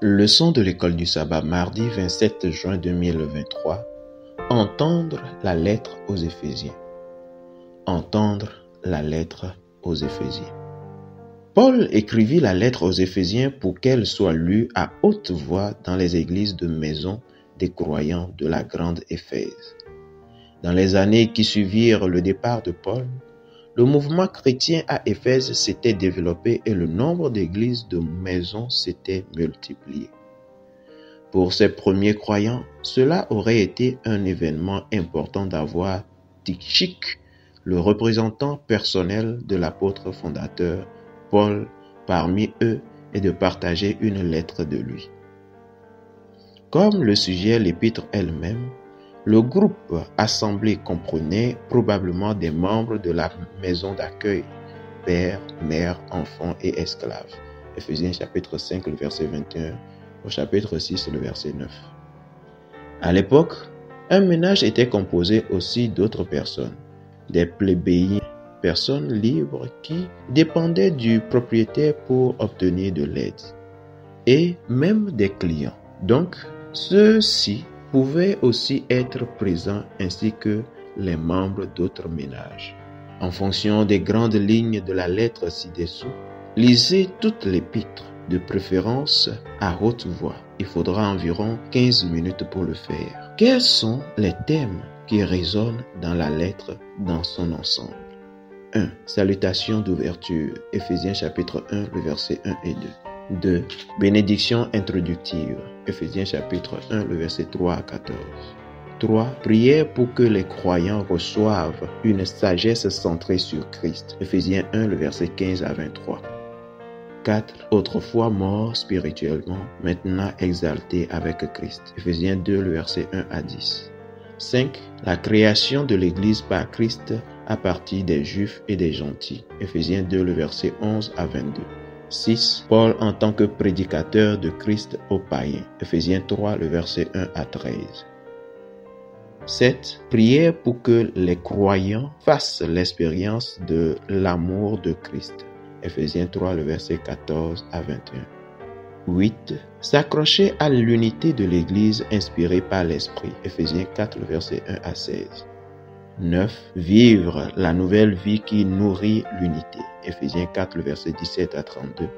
Leçon de l'école du sabbat, mardi 27 juin 2023. Entendre la lettre aux Éphésiens. Entendre la lettre aux Éphésiens. Paul écrivit la lettre aux Éphésiens pour qu'elle soit lue à haute voix dans les églises de maison des croyants de la grande Éphèse. Dans les années qui suivirent le départ de Paul, le mouvement chrétien à Éphèse s'était développé et le nombre d'églises de maisons s'était multiplié. Pour ces premiers croyants, cela aurait été un événement important d'avoir Tychik, le représentant personnel de l'apôtre fondateur Paul, parmi eux et de partager une lettre de lui. Comme le sujet l'épître elle-même, le groupe assemblé comprenait probablement des membres de la maison d'accueil, pères, mères, enfants et esclaves. Éphésiens chapitre 5, le verset 21, au chapitre 6, le verset 9. À l'époque, un ménage était composé aussi d'autres personnes, des plébéiens, personnes libres qui dépendaient du propriétaire pour obtenir de l'aide, et même des clients. Donc, ceux-ci pouvaient aussi être présents ainsi que les membres d'autres ménages. En fonction des grandes lignes de la lettre ci-dessous, lisez toute l'épître, de préférence à haute voix. Il faudra environ 15 minutes pour le faire. Quels sont les thèmes qui résonnent dans la lettre dans son ensemble? 1. Salutation d'ouverture. Éphésiens chapitre 1, le verset 1 et 2. 2. Bénédiction introductive. Éphésiens chapitre 1, le verset 3 à 14. 3. Prière pour que les croyants reçoivent une sagesse centrée sur Christ. Éphésiens 1, le verset 15 à 23. 4. Autrefois mort spirituellement, maintenant exalté avec Christ. Éphésiens 2, le verset 1 à 10. 5. La création de l'Église par Christ à partir des Juifs et des gentils. Éphésiens 2, le verset 11 à 22. 6. Paul en tant que prédicateur de Christ aux païens. Éphésiens 3, le verset 1 à 13. 7. Prière pour que les croyants fassent l'expérience de l'amour de Christ. Éphésiens 3, le verset 14 à 21. 8. S'accrocher à l'unité de l'Église inspirée par l'Esprit. Éphésiens 4, le verset 1 à 16. 9. Vivre la nouvelle vie qui nourrit l'unité. Éphésiens 4, le verset 17 à 32.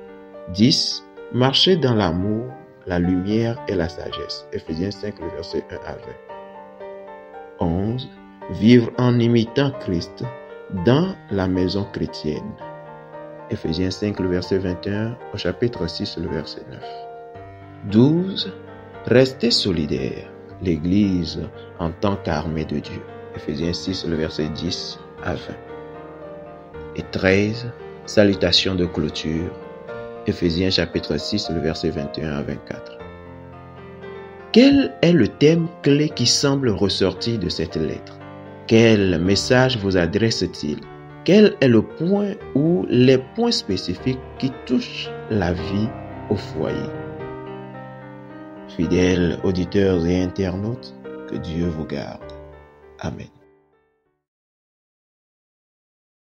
10. Marcher dans l'amour, la lumière et la sagesse. Éphésiens 5, le verset 1 à 20. 11. Vivre en imitant Christ dans la maison chrétienne. Éphésiens 5, le verset 21, au chapitre 6, le verset 9. 12. Rester solidaire, l'Église en tant qu'armée de Dieu. Éphésiens 6, le verset 10 à 20. Et 13. Salutation de clôture. Éphésiens chapitre 6, le verset 21 à 24. Quel est le thème clé qui semble ressortir de cette lettre? Quel message vous adresse-t-il? Quel est le point ou les points spécifiques qui touchent la vie au foyer? Fidèles auditeurs et internautes, que Dieu vous garde. Amen.